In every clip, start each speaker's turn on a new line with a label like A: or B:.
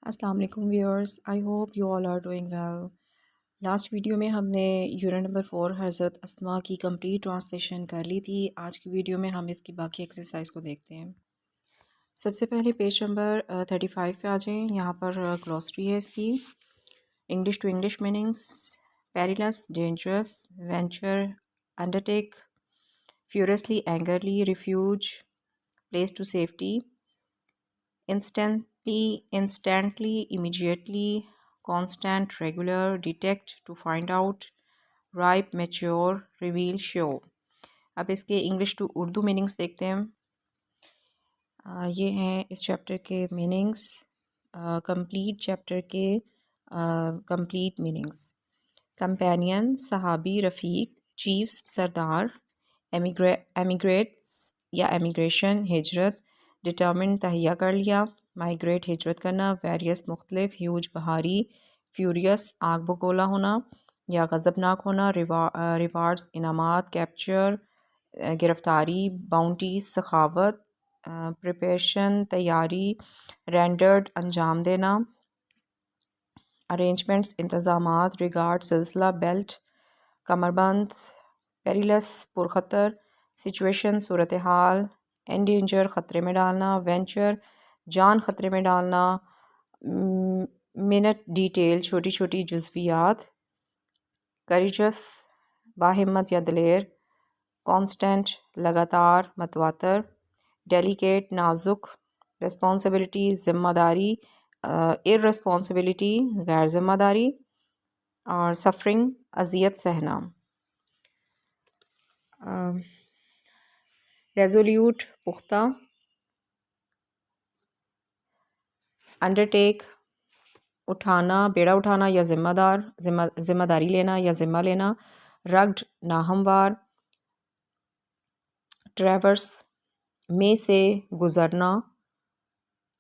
A: अस्सलाम वालेकुम viewers, I hope you all are doing well. Last video में हमने यूनिट नंबर 4 हज़रत अस्मा की कंप्लीट ट्रांसलेशन कर ली थी। आज की वीडियो में हम इसकी बाकी एक्सरसाइज को देखते हैं। सबसे पहले पेज नंबर 35 पे आ जाएं। यहाँ पर ग्लॉसरी है इसकी। English to English meanings: perilous, dangerous, venture, undertake, furiously, angrily, refuge, place to safety, instantly, immediately, constant, regular, detect, to find out, ripe, mature, reveal, show। अब इसके इंग्लिश टू उर्दू मीनिंग्स देखते हैं। ये हैं इस चैप्टर के मीनिंग्स, कंप्लीट चैप्टर के complete meanings. Companion, सहाबी, रफ़ीक, चीफ्स, सरदार, एमिग्रेट्स या एमिग्रेशन, हिजरत, डिटर्मिन, तहिया कर लिया, माइग्रेट, हिजरत करना, वेरियस, मुख्तलिफ, ह्यूज, बहारी, फ्यूरियस, आग बगोला होना या गज़बनाक होना, रिवार्ड्स, इनामात, कैप्चर, गिरफ्तारी, बाउंटी, सखावत, प्रिपरेशन, तैयारी, रेंडर्ड, अंजाम देना, अरेंजमेंट्स, इंतज़ामात, रिगार्ड, सिलसिला, बेल्ट, कमरबंद, पेरिलस, पुरखतर, सिचुएशन, सूरत हाल, एंडेंजर, ख़तरे में डालना, वेंचर, जान ख़तरे में डालना, मिनट, डिटेल, छोटी छोटी जुज़वियात, करेजस, बाहिम्मत या दिलेर, कांस्टेंट, लगातार, मतवातर, डेलिकेट, नाजुक, रिस्पॉन्सिबिलिटी, ज़िम्मेदारी, इररिस्पॉन्सिबिलिटी, गैर ज़िम्मेदारी, और सफरिंग, अजियत सहना। रेजोल्यूट, पुख्ता, अंडरटेक, उठाना, बेड़ा उठाना या जिम्मेदारी लेना या ज़िम्मा लेना, रग्ड, नाहमवार, ट्रैवर्स, में से गुज़रना,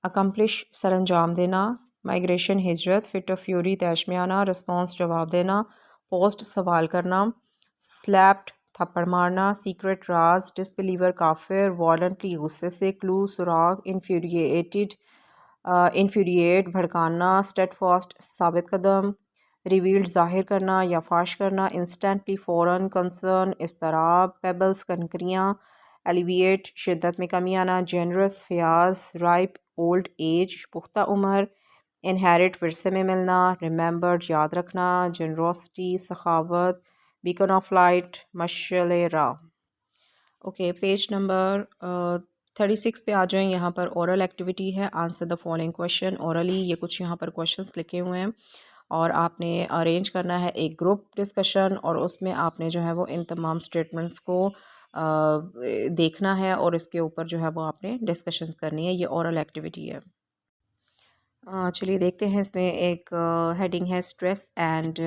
A: अकम्पलिश, सरअंजाम देना, माइग्रेशन, हिजरत, फिट ऑफ फ्यूरी, तैश में आना, रिस्पॉन्स, जवाब देना, पोस्ट, सवाल करना, स्लैप्ड, थप्पड़ मारना, सीक्रेट, राज, डिसबिलीवर, काफिर, वॉलंटली, गुस्से से, क्लू, सुराग, इन्फ्यूरिएट, भड़काना, स्टेडफास्ट, साबित कदम, रिवील्ड, जाहिर करना या फाश करना, इंस्टेंटली, फ़ौरन, कंसर्न, इस्तराब, पेबल्स, कनकरियाँ, एलिविएट, शिद्दत में कमी आना, जेनरस, फयाज, राइप, ओल्ड एज, पुख्ता उम्र, इनहेरिट, विरसे में मिलना, रिमेंबर्ड, याद रखना, जनरोसिटी, सखावत, बीकन ऑफ लाइट, मशअल राह। ओके, पेज नंबर 36 पे आ जाएं। यहाँ पर ओरल एक्टिविटी है। Answer the following question orally. ये कुछ यहाँ पर क्वेश्चंस लिखे हुए हैं और आपने अरेंज करना है एक ग्रुप डिस्कशन, और उसमें आपने जो है वो इन तमाम स्टेटमेंट्स को देखना है और इसके ऊपर जो है वो आपने डिस्कशंस करनी है। ये ओरल एक्टिविटी है। चलिए देखते हैं। इसमें एक हेडिंग है स्ट्रेस एंड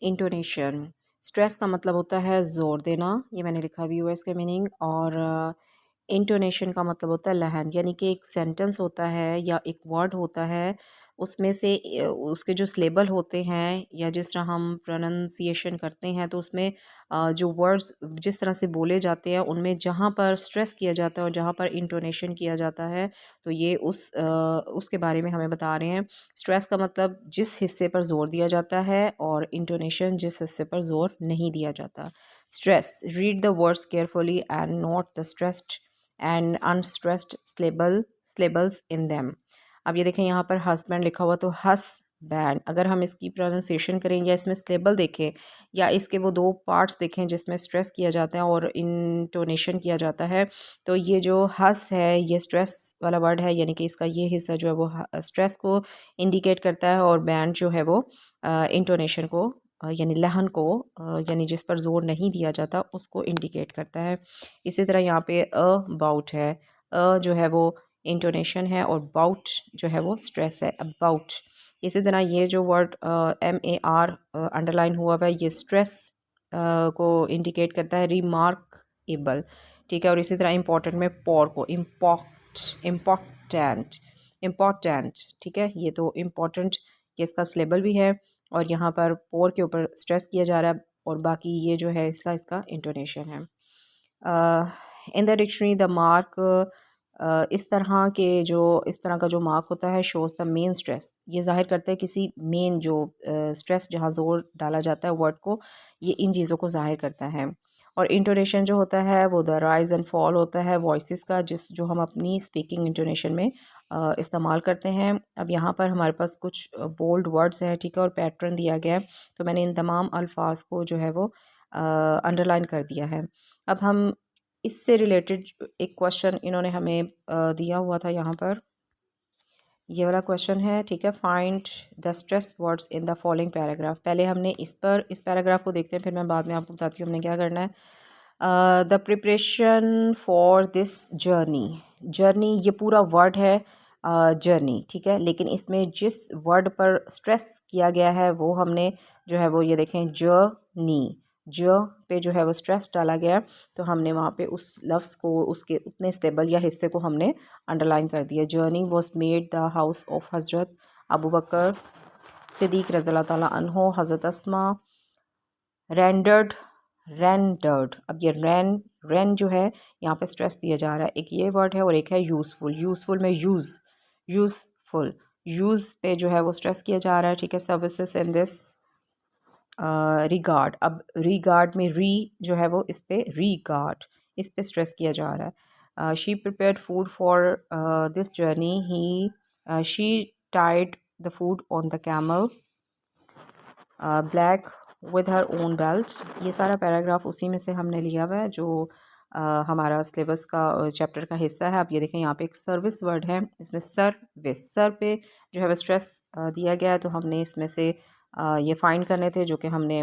A: इंटोनेशन। स्ट्रेस का मतलब होता है ज़ोर देना, ये मैंने लिखा भी हुआ है इसका मीनिंग। और इंटोनेशन का मतलब होता है लहन, यानी कि एक सेंटेंस होता है या एक वर्ड होता है, उसमें से उसके जो सिलेबल होते हैं या जिस तरह हम प्रोनंसिएशन करते हैं, तो उसमें जो वर्ड्स जिस तरह से बोले जाते हैं उनमें जहाँ पर स्ट्रेस किया जाता है और जहाँ पर इंटोनेशन किया जाता है, तो ये उसके बारे में हमें बता रहे हैं। स्ट्रेस का मतलब जिस हिस्से पर ज़ोर दिया जाता है और इंटोनेशन जिस हिस्से पर ज़ोर नहीं दिया जाता। Stress, read the words carefully and note the stressed and unstressed syllables in them. अब ये देखें यहाँ पर हस्बैंड लिखा हुआ, तो हस बैंड, अगर हम इसकी प्रोनाउंसिएशन करें या इसमें स्लेबल देखें या इसके वो दो पार्ट्स देखें जिसमें स्ट्रेस किया जाता है और इंटोनेशन किया जाता है, तो ये जो हस है ये स्ट्रेस वाला वर्ड है, यानी कि इसका ये हिस्सा जो है वो स्ट्रेस को इंडिकेट करता है, और बैंड जो है वो इंटोनेशन को यानी लहन को यानी जिस पर ज़ोर नहीं दिया जाता उसको इंडिकेट करता है। इसी तरह यहाँ पे अबाउट है, जो है वो इंटोनेशन है और बाउट जो है वो स्ट्रेस है, अबाउट। इसी तरह ये जो वर्ड MAR अंडरलाइन हुआ हुआ है, ये स्ट्रेस को इंडिकेट करता है, रिमार्केबल, ठीक है। और इसी तरह इम्पोर्टेंट में पॉर को इम्पोर्टेंट, ठीक है। ये तो इम्पोर्टेंट, ये इसका सिलेबल भी है और यहाँ पर पोर के ऊपर स्ट्रेस किया जा रहा है, और बाकी ये जो है इसका इंटोनेशन है। In the dictionary the mark इस तरह के जो इस तरह का जो मार्क होता है शोज़ द मेन स्ट्रेस, ये ज़ाहिर करता है किसी मेन जो स्ट्रेस जहाँ ज़ोर डाला जाता है वर्ड को, ये इन चीज़ों को ज़ाहिर करता है। और इंटोनेशन जो होता है वो द राइज एंड फॉल होता है वॉइसेस का, जो हम अपनी स्पीकिंग इंटोनेशन में इस्तेमाल करते हैं। अब यहाँ पर हमारे पास कुछ बोल्ड वर्ड्स हैं, ठीक है, और पैटर्न दिया गया है, तो मैंने इन तमाम अल्फाज को जो है वो अंडरलाइन कर दिया है। अब हम इससे रिलेटेड एक क्वेश्चन इन्होंने हमें दिया हुआ था यहाँ पर, ये वाला क्वेश्चन है, ठीक है। Find the stress words in the following paragraph. पहले हमने इस पैराग्राफ को देखते हैं, फिर मैं बाद में आपको बताती हूँ हमने क्या करना है। The preparation for this journey, journey ये पूरा वर्ड है जर्नी, ठीक है, लेकिन इसमें जिस वर्ड पर स्ट्रेस किया गया है वो हमने जो है वो ये देखें जर्नी, ज पे जो है वो स्ट्रेस डाला गया, तो हमने वहाँ पे उस लफ्ज़ को उसके उतने स्टेबल या हिस्से को हमने अंडरलाइन कर दिया। Journey was made the house of हज़रत अबू बकर सिद्दीक रज़ियल्लाहु ताला अन्हो, हज़रत अस्मा रेंडर्ड, रेंडर्ड। अब ये रेन जो है यहाँ पे स्ट्रेस दिया जा रहा है, एक ये वर्ड है और एक है यूज़फुल। यूज़फुल में यूज़फुल, यूज़ पे जो है वो स्ट्रेस किया जा रहा है, ठीक है। सर्विसेज इन दिस रिगार्ड, अब रिगार्ड में री जो है वो इस पे रिगार्ड, इस पे स्ट्रेस किया जा रहा है। She prepared food for this journey, he she tied the food on the camel, black with her own belt. ये सारा पैराग्राफ उसी में से हमने लिया हुआ है जो हमारा सिलेबस का चैप्टर का हिस्सा है। आप ये देखें यहाँ पे एक सर्विस वर्ड है, इसमें सर्विस, सर पे जो है वो स्ट्रेस दिया गया है, तो हमने इसमें से ये फाइंड करने थे, जो कि हमने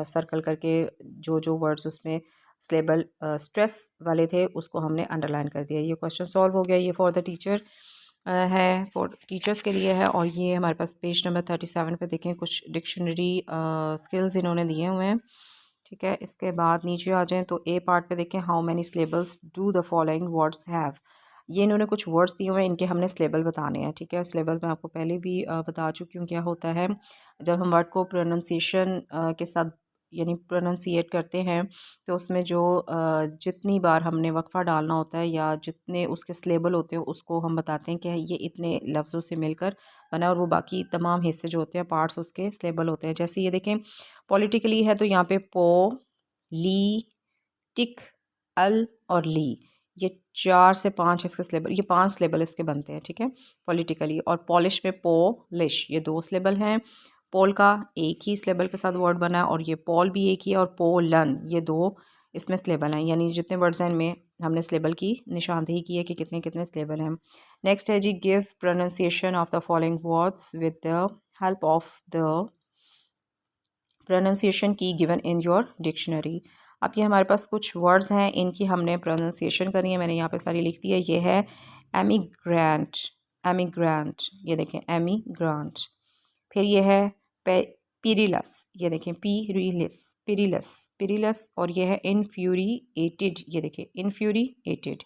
A: सर्कल करके जो जो वर्ड्स उसमें सिलेबल स्ट्रेस वाले थे उसको हमने अंडरलाइन कर दिया। ये क्वेश्चन सॉल्व हो गया। ये फॉर द टीचर है, फॉर टीचर्स के लिए है। और ये हमारे पास पेज नंबर 37 पे देखें कुछ डिक्शनरी स्किल्स इन्होंने दिए हुए हैं, ठीक है। इसके बाद नीचे आ जाएं तो ए पार्ट पे देखें how many syllables do the following words have. ये इन्होंने कुछ वर्ड्स दिए हुए हैं, इनके हमने सिलेबल बताने हैं, ठीक है। सिलेबल मैं आपको पहले भी बता चुकी हूँ क्या होता है। जब हम वर्ड को प्रोनाउंसिएशन के साथ यानी प्रोनाउंसिएट करते हैं तो उसमें जो जितनी बार हमने वक्फा डालना होता है या जितने उसके सिलेबल होते हैं उसको हम बताते हैं कि ये इतने लफ्ज़ों से मिलकर बना, और वो बाकी तमाम हिस्से जो होते हैं पार्ट्स उसके सिलेबल होते हैं। जैसे ये देखें पॉलिटिकली है तो यहाँ पे पो, ली, टिक, अल और ली, ये 4 से 5 इसके सिलेबल, ये 5 सिलेबल इसके बनते हैं, ठीक है, पॉलिटिकली। और पॉलिश में पोलिश, ये 2 सिलेबल हैं। पोल का एक ही सिलेबल के साथ वर्ड बना है, और ये पॉल भी एक ही है, और पोलन ये 2 इसमें सिलेबल हैं, यानी जितने वर्ड्स हैं इनमें हमने सिलेबल की निशानदेही की है कि कितने कितने सिलेबल हैं। नेक्स्ट है G give pronunciation of the following words with the help of the pronunciation key given in your dictionary. अब ये हमारे पास कुछ वर्ड्स हैं, इनकी हमने प्रोनाउंसिएशन करनी है, मैंने यहाँ पे सारी लिख दी है। ये है एमिग्रेंट, एमिग्रेंट, ये देखें एमिग्रांट। फिर ये है पिरिलस, ये देखें पीरिलस, पिरिलस, पिरिलस। और ये है इन्फ्यूरिएटेड, ये देखें इन्फ्यूरिएटेड।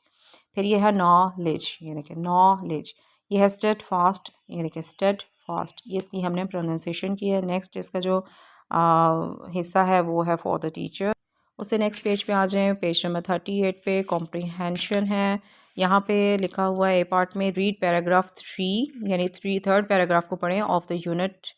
A: फिर ये है नॉलेज, ये देखें नॉलेज। ये है स्टेड फास्ट, ये देखें स्टेड फास्ट, ये इसकी हमने प्रोनाउंसिएशन की है। नेक्स्ट इसका जो हिस्सा है वो है फॉर द टीचर। उससे नेक्स्ट पेज पे आ जाएं, पेज नंबर 38 पे कॉम्प्रीहेंशन है। यहाँ पे लिखा हुआ है ए पार्ट में रीड पैराग्राफ 3, यानी थर्ड पैराग्राफ को पढ़ें of the unit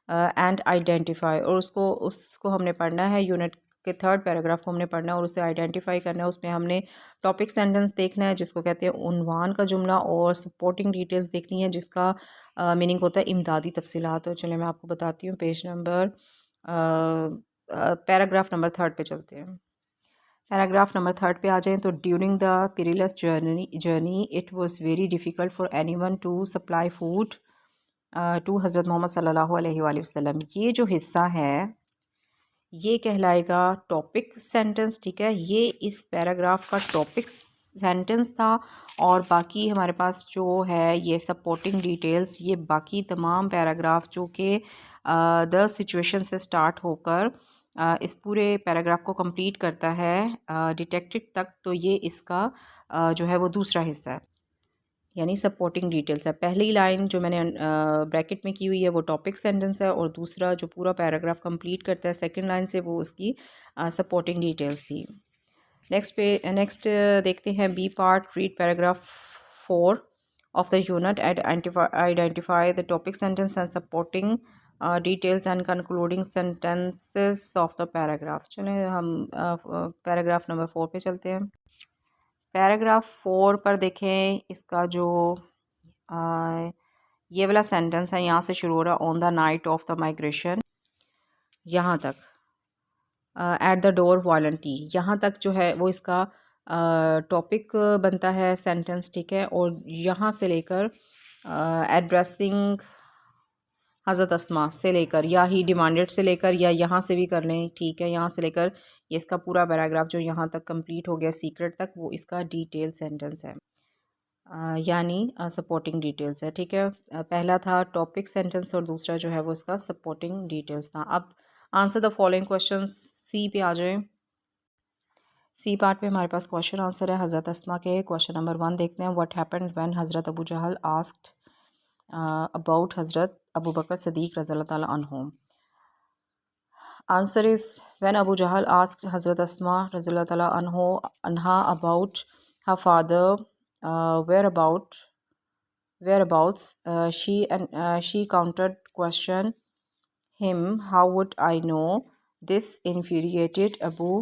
A: and identify, और उसको हमने पढ़ना है, यूनिट के थर्ड पैराग्राफ को हमने पढ़ना है और उसे आइडेंटिफाई करना है। उसमें हमने टॉपिक सेंटेंस देखना है जिसको कहते हैं उन्वान का जुमला, और सपोर्टिंग डिटेल्स देखनी है जिसका मीनिंग होता है इमदादी तफसीलात। तो चलिए मैं आपको बताती हूँ, पेज नंबर पैराग्राफ नंबर 3 पे चलते हैं। पैराग्राफ नंबर 3 पे आ जाएं तो during the perilous journey it was very difficult for anyone to supply food to Hazrat Muhammad सल्लल्लाहु अलैहि वसल्लम। ये जो हिस्सा है ये कहलाएगा टॉपिक सेंटेंस, ठीक है। ये इस पैराग्राफ का टॉपिक सेंटेंस था, और बाकी हमारे पास जो है ये सपोर्टिंग डिटेल्स, ये बाकी तमाम पैराग्राफ जो कि द सिचुएशन से स्टार्ट होकर इस पूरे पैराग्राफ को कंप्लीट करता है डिटेक्टिव तक, तो ये इसका जो है वो दूसरा हिस्सा है, यानी सपोर्टिंग डिटेल्स है। पहली लाइन जो मैंने ब्रैकेट में की हुई है वो टॉपिक सेंटेंस है, और दूसरा जो पूरा पैराग्राफ कंप्लीट करता है सेकंड लाइन से वो उसकी सपोर्टिंग डिटेल्स थी। नेक्स्ट देखते हैं B part, read paragraph 4 of the unit. Identify the topic sentence and supporting details and concluding sentences of the paragraph. चलें हम पैराग्राफ नंबर 4 पे चलते हैं. पैराग्राफ 4 पर देखें इसका जो ये वाला सेंटेंस है, यहाँ से शुरू हो रहा on the night of the migration, यहाँ तक एट द डोर वायलेंटली, यहाँ तक जो है वो इसका टॉपिक बनता है सेंटेंस, ठीक है. और यहाँ से लेकर एड्रेसिंग हज़रत अस्मा से लेकर, या ही डिमांडेड से लेकर, या यहाँ से भी कर लें, ठीक है. यहाँ से लेकर ये इसका पूरा पैराग्राफ जो यहाँ तक कंप्लीट हो गया सीक्रेट तक, वो इसका डिटेल सेंटेंस है, यानी सपोर्टिंग डिटेल्स है, ठीक है. पहला था टॉपिक सेंटेंस और दूसरा जो है वो इसका सपोर्टिंग डिटेल्स था. अब आंसर द फॉलोइंग क्वेश्चन. सी पे आ जाए. सी पार्ट पे हमारे पास क्वेश्चन आंसर है हज़रत अस्मा के. क्वेश्चन नंबर 1 देखते हैं. व्हाट हैपेंड व्हेन हज़रत अबू जहल आस्क्ड अबाउट हज़रत अबू बकर सदीक रज़ियल्लाहु ताला अन्हु. Answer is when Abu Jahl asked Hazrat Asma रज़ियल्लाहु ताला anha about her father whereabouts, she countered question him, how would I know? This infuriated Abu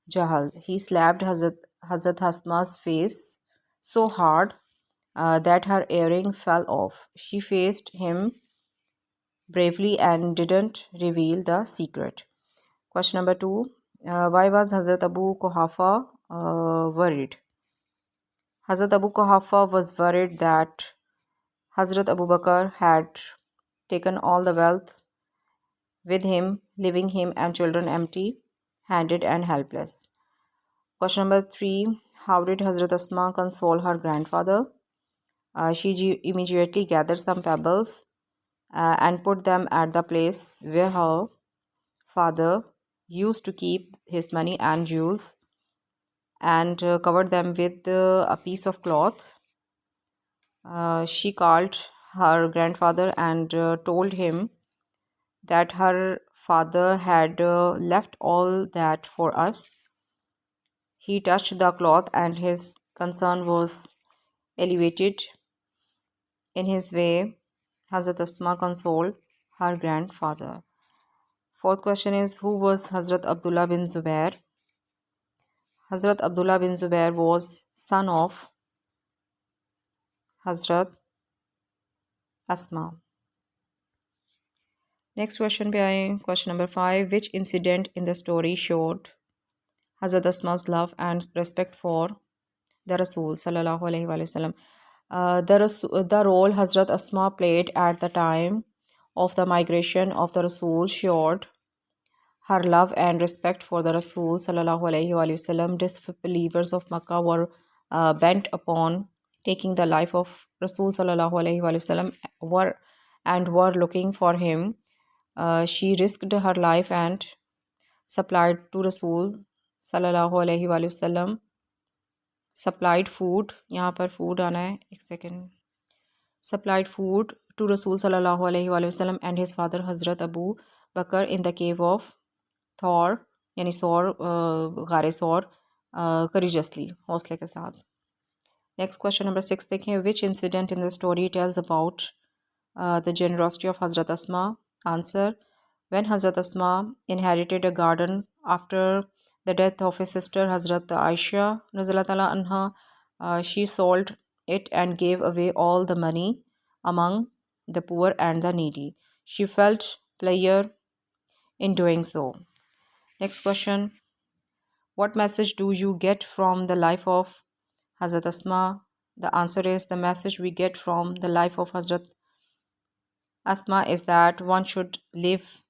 A: Jahl. He slapped Hazrat Asma's face so hard that her earring fell off. She faced him bravely and didn't reveal the secret. Question number 2. Why was Hazrat Abu Quhafa worried? Hazrat Abu Quhafa was worried that Hazrat Abu Bakr had taken all the wealth with him, leaving him and children empty-handed and helpless. Question number 3. How did Hazrat Asma console her grandfather? She immediately gathered some pebbles and put them at the place where her father used to keep his money and jewels, and covered them with a piece of cloth. She called her grandfather and told him that her father had left all that for us. He touched the cloth and his concern was elevated. In his way, Hazrat Asma consoled her grandfather. Fourth question is, who was Hazrat Abdullah bin Zubair? Hazrat Abdullah bin Zubair was son of Hazrat Asma. Next question पे आए. Question number 5. Which incident in the story showed Hazrat Asma's love and respect for the Rasul sallallahu alaihi wasallam? The role Hazrat Asma played at the time of the migration of the Rasul showed her love and respect for the Rasul sallallahu alaihi wasallam. Disbelievers of Makkah were bent upon taking the life of Rasul sallallahu alaihi wasallam were looking for him. She risked her life and supplied to Rasul sallallahu alaihi wasallam. Supplied food, यहाँ पर food आना है, एक second. Supplied food to Rasul sallallahu alaihi wasallam and his father Hazrat Abu Bakr in the cave of Thor, यानी सौर, गारे सौर, courageously, हौसले के साथ. Next question number 6 देखें. Which incident in the story tells about the generosity of Hazrat Asma? Answer. When Hazrat Asma inherited a garden after the death of his sister Hazrat Aisha Razallahu Ta'ala anha, she sold it and gave away all the money among the poor and the needy. She felt pleasure in doing so. Next question. What message do you get from the life of Hazrat Asma? The answer is, the message we get from the life of Hazrat Asma is that one should live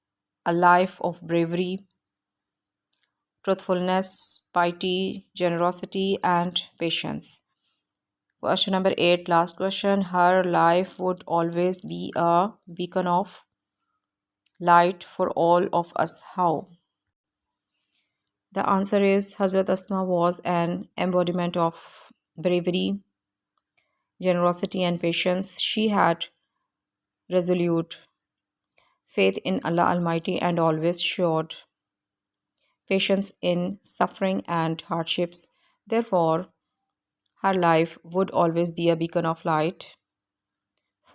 A: a life of bravery, truthfulness, piety, generosity, and patience. Question number 8, last question. Her life would always be a beacon of light for all of us. How? The answer is, Hazrat Asma was an embodiment of bravery, generosity, and patience. She had resolute faith in Allah Almighty and always showed patience in suffering and hardships. Therefore, Her life would always be a beacon of light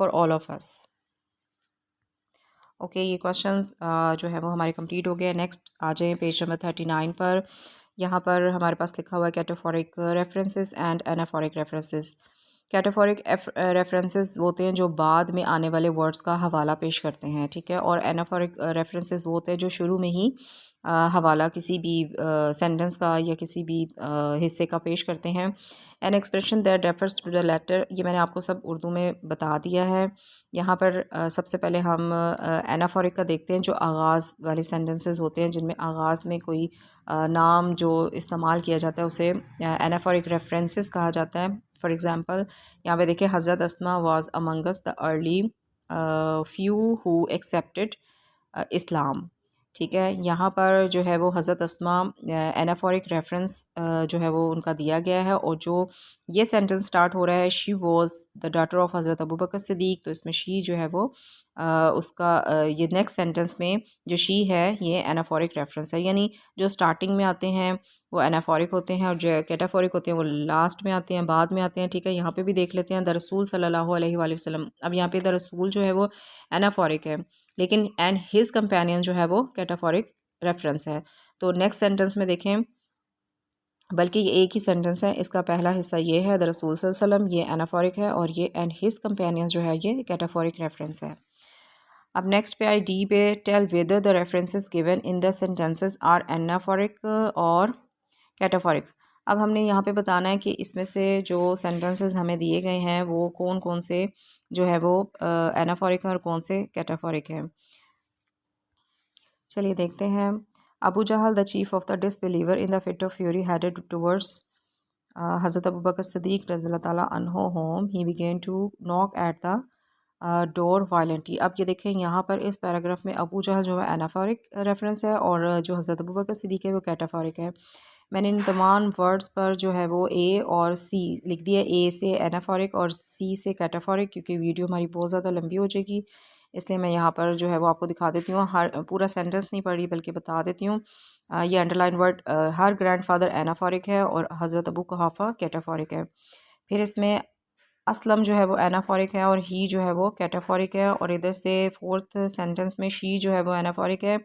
A: for all of us. Okay ये questions जो है वो हमारे complete हो गए। Next आ जाएँ page number 39 पर। यहाँ पर हमारे पास लिखा हुआ है cataphoric references and anaphoric references. Cataphoric references वो होते हैं जो बाद में आने वाले वर्ड्स का हवाला पेश करते हैं, ठीक है। और एनाफोरिक रेफरेंसेस वो होते हैं जो शुरू में ही हवाला किसी भी सेंटेंस का या किसी भी हिस्से का पेश करते हैं। An expression that refers to the letter, ये मैंने आपको सब उर्दू में बता दिया है। यहाँ पर सबसे पहले हम एनाफोरिक का देखते हैं, जो आगाज़ वाले सेंटेंसेस होते हैं जिनमें आगाज़ में कोई नाम जो इस्तेमाल किया जाता है उसे एनाफोरिक रेफरेंसेस कहा जाता है। फॉर एग्ज़ाम्पल यहाँ पे देखिए, Hazrat Asma was among the early few who accepted Islam, ठीक है। यहाँ पर जो है वो हज़रत अस्मा एनाफोरिक रेफरेंस जो है वो उनका दिया गया है। और जो ये सेंटेंस स्टार्ट हो रहा है, she was the daughter of हज़रत अबू बकर सिद्दीक, तो इसमें शी जो है वो उसका ये नेक्स्ट सेंटेंस में जो शी है ये एनाफोरिक रेफरेंस है। यानी जो स्टार्टिंग में आते हैं वो एनाफोरिक होते हैं और जो कैटाफोरिक होते हैं वो लास्ट में आते हैं, बाद में आते हैं, ठीक है। यहाँ पे भी देख लेते हैं, द रसूल सल्लल्लाहु अलैहि वसल्लम। अब यहाँ पे द रसूल जो है वो एनाफोरिक है, लेकिन एंड हिज कंपेनियन जो है वो कैटाफोरिक रेफरेंस है। तो नेक्स्ट सेंटेंस में देखें, बल्कि ये एक ही सेंटेंस है, इसका पहला हिस्सा ये है द रसूल सल्लल्लाहु अलैहि वसल्लम, ये एनाफोरिक है, और ये एंड हिज कंपेनियन जो है ये कैटाफोरिक रेफरेंस है। अब नेक्स्ट पे आई डी पे, tell whether the references given in the sentences are anaphoric और कैटाफोरिक। अब हमने यहाँ पे बताना है कि इसमें से जो सेंटेंसेस हमें दिए गए हैं वो कौन कौन से जो है वो एनाफोरिक है और कौन से कैटाफोरिक है। चलिए देखते हैं। Abu Jahl the chief of the disbeliever in the fit of fury headed towards Hazrat Abu Bakr Siddiq रज़ियल्लाहु ताला अन्हु home, he began to knock at the door violently. अब ये देखें, यहाँ पर इस पैराग्राफ में अबू जहल जो है एनाफोरिक रेफरेंस है और जो हज़रत अबू बकर सिद्दीक है वो कैटाफोरिक है। मैंने इन तमाम वर्ड्स पर जो है वो ए और सी लिख दिया, ए से एनाफोरिक और सी से कैटाफोरिक, क्योंकि वीडियो हमारी बहुत ज़्यादा लंबी हो जाएगी, इसलिए मैं यहाँ पर जो है वो आपको दिखा देती हूँ। हर पूरा सेंटेंस नहीं पढ़ी बल्कि बता देती हूँ। ये अंडरलाइन वर्ड, हर ग्रैंडफादर एनाफोरिक है और हज़रत अबू कुहाफा कैटाफोरिक है। फिर इसमें असलम जो है वो एनाफोरिक है और ही जो है वो कैटाफोरिक है। और इधर से फोर्थ सेंटेंस में शी जो है वो एनाफोरिक है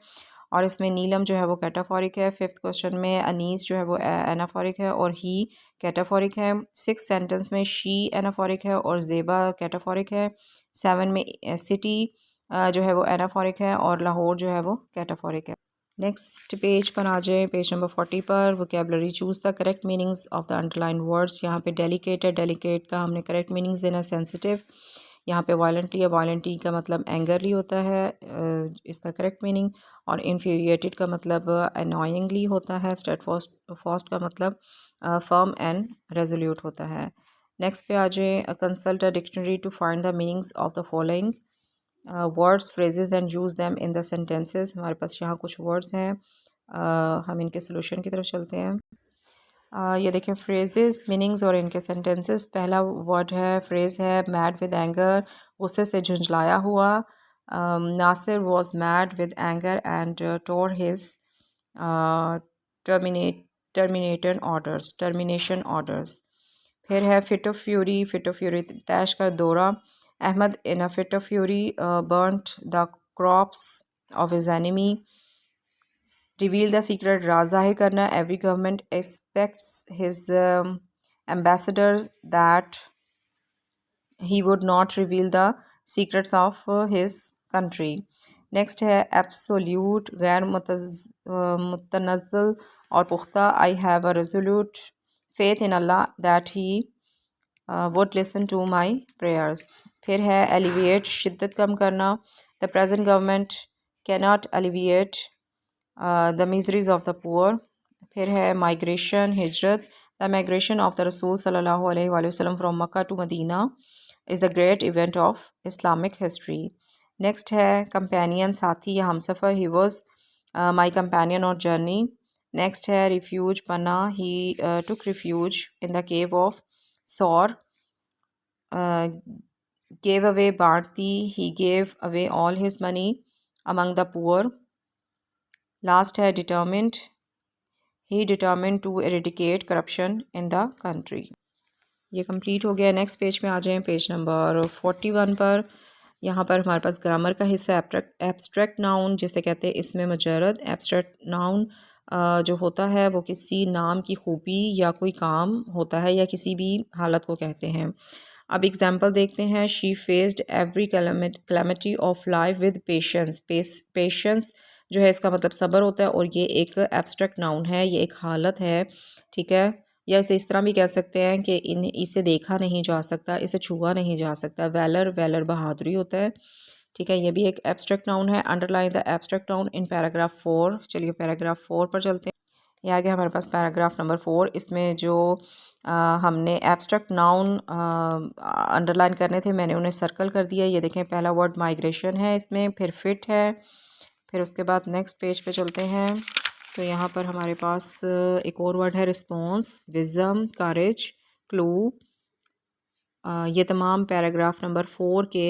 A: और इसमें नीलम जो है वो कैटाफोरिक है। फिफ्थ क्वेश्चन में अनीस जो है वो एनाफोरिक है और ही कैटाफोरिक है। सिक्स सेंटेंस में शी एनाफोरिक है और ज़ेबा कैटाफोरिक है। सेवन में सिटी जो है वो एनाफोरिक है और लाहौर जो है वो कैटाफोरिक है। नेक्स्ट पेज पर आ जाए, पेज नंबर 40 पर। Vocabulary, choose the correct meanings of the underline words. यहाँ पे डेलिकेट है, डेलिकेट का हमने करेक्ट मीनिंग्स देना है। सेंसिटिव, यहाँ पे वायलेंटली है, वायलेंटली का मतलब एंगरली होता है, इसका करेक्ट मीनिंग। और इन्फीरिएटेड का मतलब अनोइंगली होता है। स्टेडफास्ट फास्ट का मतलब फर्म एंड रेजोल्यूट होता है। नेक्स्ट पे आ जाए, consult a dictionary to find the meanings of the following words phrases and use them in the sentences. हमारे पास यहाँ कुछ वर्ड्स हैं, हम इनके सोल्यूशन की तरफ चलते हैं। ये देखें, फ्रेजेस मीनिंग्स और इनके सेंटेंसेस। पहला वर्ड है, फ्रेज़ है, मैड विद एंगर, गुस्से से झुंझलाया हुआ। Nasir was mad with anger and tore his termination orders. फिर है fit of fury, fit of fury तैश का दौरा। Ahmad in a fit of fury burnt the crops of his enemy. Reveal the secret, राज जाहिर करना। Every government expects his ambassador that he would not reveal the secrets of his country. Next है absolute, गैर मुतनज़्ज़ल और पुख्ता। I have a resolute faith in Allah that he would listen to my prayers. फिर है alleviate, शिद्दत कम करना। The present government cannot alleviate the miseries of the poor. फिर है माइग्रेशन, हिजरत। द माइग्रेशन ऑफ द रसूल सल्लल्लाहु अलैहि वसल्लम from Makkah to Madina is the great event of Islamic history. Next है कंपेनियन, साथी या हमसफ़र। ही वॉज माई कंपेनियन और जर्नी। नेक्स्ट है रिफ्यूज, पना। He took refuge in the cave of Thaur. gave away, बांट दी। he gave away all his money among the poor. Last है determined, he determined to eradicate corruption in the country. ये complete हो गया। Next page में आ जाएं, page number 41 पर। यहाँ पर हमारे पास ग्रामर का हिस्सा एब्स्ट्रैक्ट नाउन जिसे कहते हैं इसमें मुजरद। एब्स्ट्रैक्ट नाउन जो होता है वो किसी नाम की खूबी या कोई काम होता है या किसी भी हालत को कहते हैं। अब एग्जांपल देखते हैं। She faced every calamity of life with patience. Patience जो है इसका मतलब सब्र होता है और ये एक एब्स्ट्रैक्ट नाउन है, ये एक हालत है, ठीक है। या इसे इस तरह भी कह सकते हैं कि इसे देखा नहीं जा सकता, इसे छुआ नहीं जा सकता। वेलर, वेलर बहादुरी होता है, ठीक है। ये भी एक एब्स्ट्रैक्ट नाउन है। Underline the abstract noun in paragraph 4। चलिए पैराग्राफ 4 पर चलते हैं। ये आ गया हमारे पास पैराग्राफ नंबर 4। इसमें जो हमने एब्स्ट्रैक्ट नाउन अंडरलाइन करने थे मैंने उन्हें सर्कल कर दिया। ये देखें, पहला वर्ड माइग्रेशन है इसमें, फिर फिट है, फिर उसके बाद नेक्स्ट पेज पे चलते हैं। तो यहाँ पर हमारे पास एक और वर्ड है रिस्पॉन्स, विज़म, करेज, क्लू। ये तमाम पैराग्राफ नंबर 4 के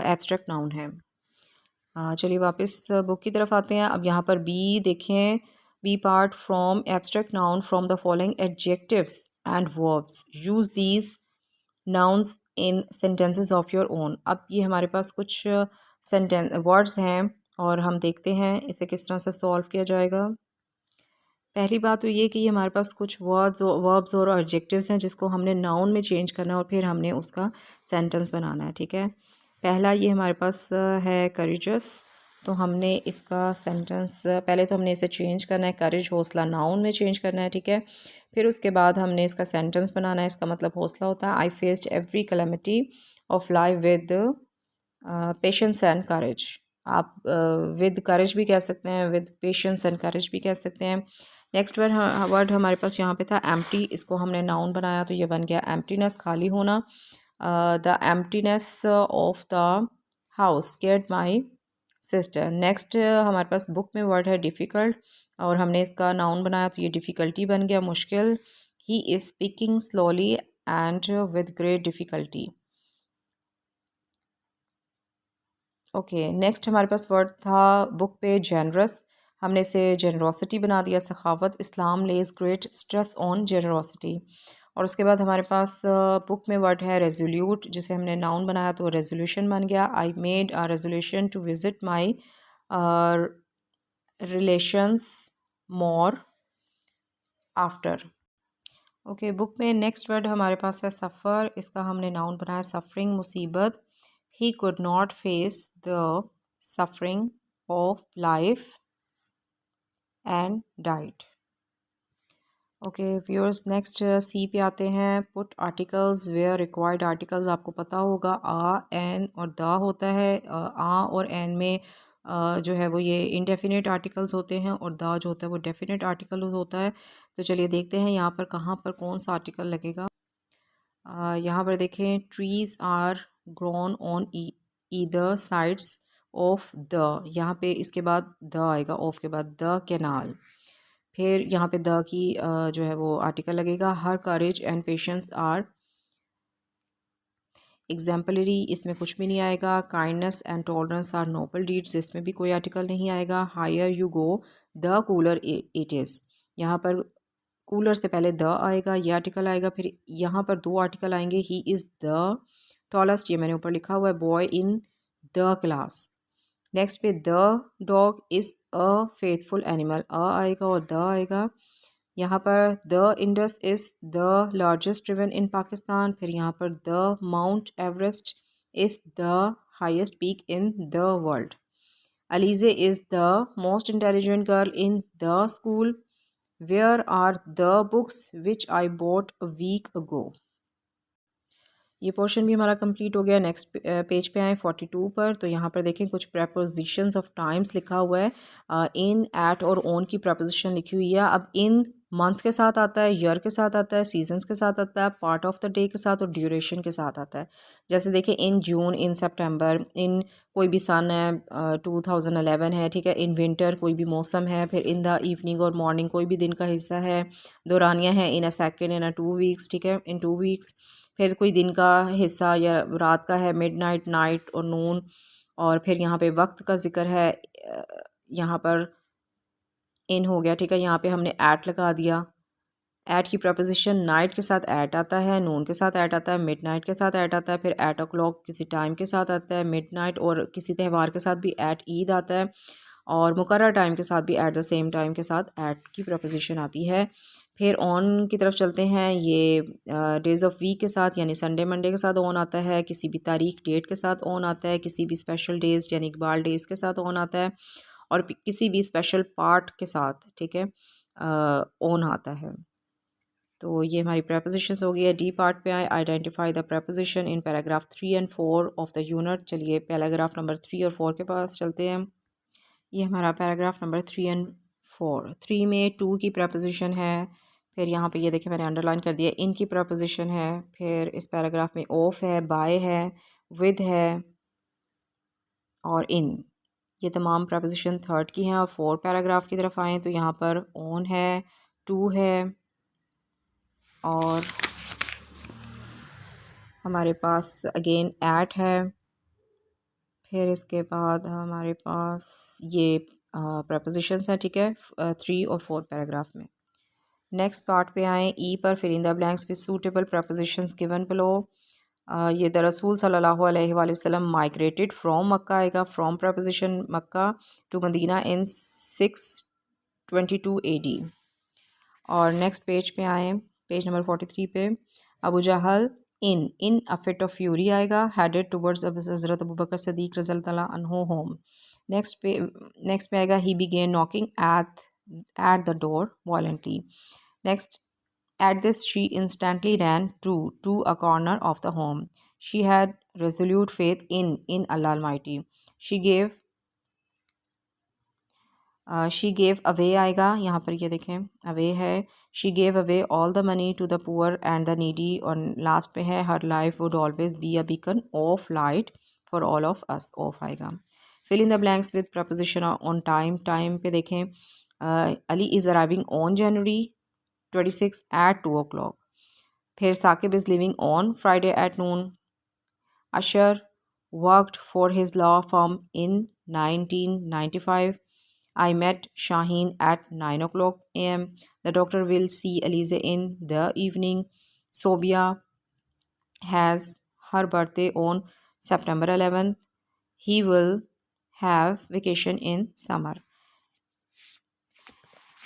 A: एब्स्ट्रैक्ट नाउन हैं। चलिए वापस बुक की तरफ आते हैं। अब यहाँ पर बी देखें, B part from abstract noun from the following adjectives and verbs, use these nouns in sentences of your own. अब ये हमारे पास कुछ वर्ड्स हैं और हम देखते हैं इसे किस तरह से सॉल्व किया जाएगा। पहली बात तो ये कि ये हमारे पास कुछ वर्ब्स और एडजेक्टिव्स हैं जिसको हमने नाउन में चेंज करना है और फिर हमने उसका सेंटेंस बनाना है, ठीक है। पहला ये हमारे पास है करेजस। तो हमने इसका सेंटेंस पहले तो हमने इसे चेंज करना है, करेज हौसला नाउन में चेंज करना है, ठीक है। फिर उसके बाद हमने इसका सेंटेंस बनाना है। इसका मतलब हौसला होता है I faced every calamity of life with patience and courage. आप विद करेज भी कह सकते हैं, विद पेशेंस एंड करेज भी कह सकते हैं। नेक्स्ट वर्ड हमारे पास यहाँ पे था एम्प्टी। इसको हमने नाउन बनाया तो ये बन गया एम्प्टीनेस, खाली होना। The emptiness of the house scared my sister. Next हमारे पास बुक में वर्ड है डिफ़िकल्ट और हमने इसका नाउन बनाया तो ये डिफ़िकल्टी बन गया, मुश्किल। He is speaking slowly and with great difficulty. Okay, next हमारे पास वर्ड था बुक पे जेनरस। हमने इसे जेनरोसिटी बना दिया, सखावत। Islam lays great stress on generosity. और उसके बाद हमारे पास बुक में वर्ड है रेजोल्यूट, जिसे हमने नाउन बनाया तो रेजोल्यूशन बन गया। I made a resolution to visit my relations more after. Okay, book में नेक्स्ट वर्ड हमारे पास है सफ़र। इसका हमने नाउन बनाया सफरिंग, मुसीबत। He could not face the suffering of life and died. Okay viewers, next C पे आते हैं। Put articles where required. Articles आपको पता होगा आ, एन और द होता है। आ और एन में जो है वो ये इनडेफिनेट आर्टिकल्स होते हैं और द जो होता है वो डेफिनेट आर्टिकल होता है। तो चलिए देखते हैं यहाँ पर कहाँ पर कौन सा आर्टिकल लगेगा। यहाँ पर देखें, trees are grown on either sides of the. यहाँ पे इसके बाद द आएगा, ऑफ के बाद द कैनाल। फिर यहाँ पे द की जो है वो आर्टिकल लगेगा। हर courage and patience are exemplary, इसमें कुछ भी नहीं आएगा। Kindness and tolerance are noble deeds, इसमें भी कोई आर्टिकल नहीं आएगा। Higher you go the cooler it is, यहाँ पर कूलर से पहले द आएगा, ये आर्टिकल आएगा। फिर यहाँ पर दो आर्टिकल आएंगे। ही इज़ द टॉलेस्ट, ये मैंने ऊपर लिखा हुआ है, boy in the class. Next पे the dog is a faithful animal, a आएगा और द आएगा। यहाँ पर the Indus is the largest river in Pakistan. फिर यहाँ पर the Mount Everest is the highest peak in the world. Alizeh is the most intelligent girl in the school. Where are the books which I bought a week ago. ये portion भी हमारा complete हो गया। Next page पे आए 42 पर। तो यहाँ पर देखें कुछ प्रपोजिशंस ऑफ टाइम्स लिखा हुआ है। इन, एट और ऑन की प्रपोजिशन लिखी हुई है। अब इन मंथ्स के साथ आता है, ईयर के साथ आता है, सीजन्स के साथ आता है, पार्ट ऑफ द डे के साथ और ड्यूरेशन के साथ आता है। जैसे देखें इन जून, इन सितंबर, इन कोई भी सन है 2011 है, ठीक है। इन विंटर कोई भी मौसम है। फिर इन द इवनिंग और मॉर्निंग कोई भी दिन का हिस्सा है। दौरानिया है इन a second, in a 2 weeks, ठीक है, इन 2 वीक्स। फिर कोई दिन का हिस्सा या रात का है, मिडनाइट, नाइट और नून। और फिर यहाँ पे वक्त का जिक्र है, यहाँ पर इन हो गया, ठीक है। यहाँ पे हमने एट लगा दिया। ऐट की प्रपोजिशन नाइट के साथ ऐट आता है, नून के साथ ऐट आता है, मिड नाइट के साथ ऐट आता है, फिर एट ओ क्लॉक किसी टाइम के साथ आता है, मिड नाइट और किसी त्यौहार के साथ भी ऐट ईद आता है, और मुकर्रर टाइम के साथ भी एट द सेम टाइम के साथ ऐट की प्रपोजिशन आती है। फिर ऑन की तरफ चलते हैं, ये डेज़ ऑफ वीक के साथ यानी संडे मंडे के साथ ऑन आता है, किसी भी तारीख डेट के साथ ऑन आता है, किसी भी स्पेशल डेज़ यानी इकबाल डेज़ के साथ ऑन आता है, और किसी भी स्पेशल पार्ट के साथ, ठीक है, ऑन आता है। तो ये हमारी prepositions हो गई है। डी पार्ट पे आए, identify the preposition in paragraph 3 and 4 of the unit. चलिए पैराग्राफ नंबर 3 और 4 के पास चलते हैं। ये हमारा पैराग्राफ नंबर 3 एंड 4। 3 में टू की preposition है, फिर यहाँ पे ये देखिए मैंने अंडरलाइन कर दिया, इन की preposition है, फिर इस पैराग्राफ में ऑफ है, बाय है, विद है और इन, ये तमाम preposition थर्ड की हैं। और 4 पैराग्राफ की तरफ आएँ तो यहाँ पर ऑन है, टू है, और हमारे पास अगेन ऐट है, फिर इसके बाद हमारे पास ये प्रपोजिशंस हैं, ठीक है, 3 और 4 पैराग्राफ में। नेक्स्ट पार्ट पे आए, ई पर fill in the blanks with suitable prepositions given below. ये द रसूल सल्लल्लाहु अलैहि वसल्लम माइग्रेटेड फ्रॉम मक्का आएगा, from preposition Mecca to Medina in 622 AD। और नेक्स्ट पेज पे आए, पेज नंबर 43 पे, Abu Jahl in a fit of fury आएगा, हेडेड टुवर्ड्स हज़रत अबू बकर सदीक रज़ियल्लाहु अन्हु होम। नेक्स्ट पे आएगा, he began knocking at the door violently. Next, at this she instantly ran to a corner of the home. She had resolute faith in Allah almighty. She gave she gave away आएगा, यहाँ पर ये देखें away है, she gave away all the money to the poor and the needy. और last पे है, her life would always be a beacon of light for all of us, off आएगा। Fill in the blanks with preposition on time. Time पे देखें, Ali is arriving on January 26 at 2 o'clock। फिर Saqib is living on Friday at noon. Ashar worked for his law firm in 1995। I met Shaheen at 9 o'clock a.m. The doctor will see Alize in the evening. Sobia has her birthday on September 11th. He will have vacation in summer.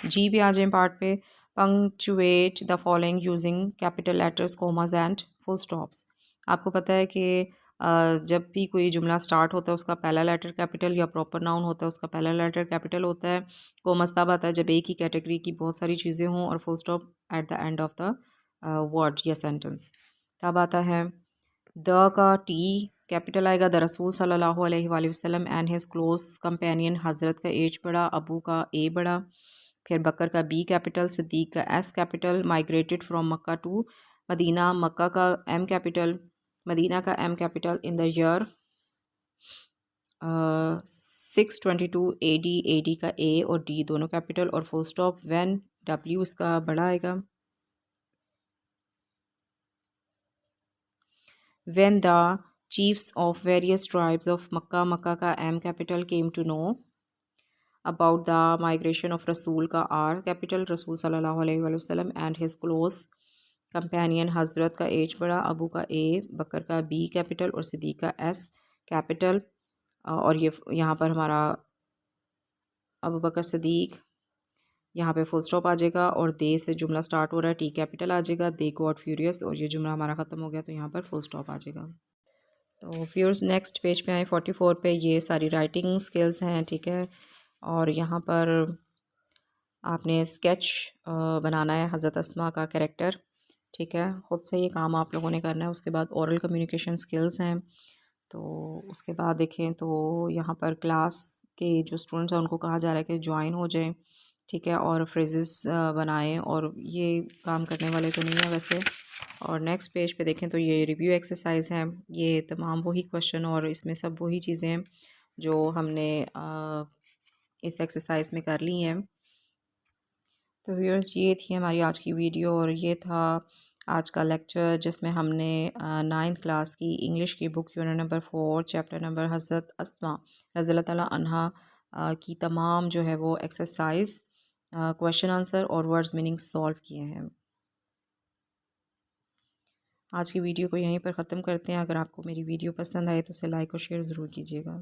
A: जी भी आ जाए part पे, punctuate the following using capital letters, commas and full stops. आपको पता है कि जब भी कोई जुमला स्टार्ट होता है उसका पहला लेटर कैपिटल, या प्रॉपर नाउन होता है उसका पहला लेटर कैपिटल होता है। कोमास तब आता है जब एक ही कैटेगरी की बहुत सारी चीज़ें हों, और full stop at the end of the word या सेंटेंस तब आता है। द का टी कैपिटल आएगा, द रसूल सल्लल्लाहु अलैहि वसल्लम एंड हिज क्लोज कंपेनियन, हज़रत का एच बड़ा, अबू का ए बड़ा। फिर बकर का बी कैपिटल, सिद्दीक का S capital. Migrated from Makkah to Madina, Makkah का एम कैपिटल, मदीना का M capital. In the year 622 AD, AD का ए और डी दोनों कैपिटल और फुल स्टॉप। व्हेन, डब्ल्यू इसका बड़ा आएगा। When the chiefs of various tribes of Makkah, Makkah का M capital, came to know about the migration of रसूल का आर कैपिटल, रसूल सल्लल्लाहु अलैहि वसल्लम एंड हिज क्लोज कंपेनियन, हज़रत का एच बड़ा, अबू का ए, बकर का बी कैपिटल और सिद्दीक का एस कैपिटल। और ये यहाँ पर हमारा अबू बकर सिद्दीक, यहाँ पे फुल स्टॉप आ जाएगा, और दे से जुमला स्टार्ट हो रहा है, टी कैपिटल आ जाएगा, दे गॉट फ्यूरियस, और ये जुमला हमारा ख़त्म हो गया तो यहाँ पर फुल स्टॉप आ जाएगा। तो व्यूअर्स नेक्स्ट पेज पे आए, 44 पे, ये सारी राइटिंग स्किल्स हैं, ठीक है। और यहाँ पर आपने स्केच बनाना है हज़रत अस्मा का कैरेक्टर, ठीक है, ख़ुद से ये काम आप लोगों ने करना है। उसके बाद ओरल कम्युनिकेशन स्किल्स हैं, तो उसके बाद देखें तो यहाँ पर क्लास के जो स्टूडेंट्स हैं उनको कहा जा रहा है कि ज्वाइन हो जाएं, ठीक है, और फ्रेजेस बनाएं, और ये काम करने वाले तो नहीं है वैसे। और नेक्स्ट पेज पे देखें तो ये रिव्यू एक्सरसाइज है, ये तमाम वही क्वेश्चन और इसमें सब वही चीज़ें हैं जो हमने इस एक्सरसाइज में कर ली हैं। तो व्यूअर्स ये थी हमारी आज की वीडियो, और ये था आज का लेक्चर जिसमें हमने 9th क्लास की इंग्लिश की book unit number 4 chapter number हज़रत अस्मा रज़ियल्लाहु ताला अन्हा की तमाम जो है वो एक्सरसाइज, क्वेश्चन आंसर और वर्ड्स मीनिंग सॉल्व किए हैं। आज की वीडियो को यहीं पर ख़त्म करते हैं। अगर आपको मेरी वीडियो पसंद आए तो उसे लाइक और शेयर ज़रूर कीजिएगा।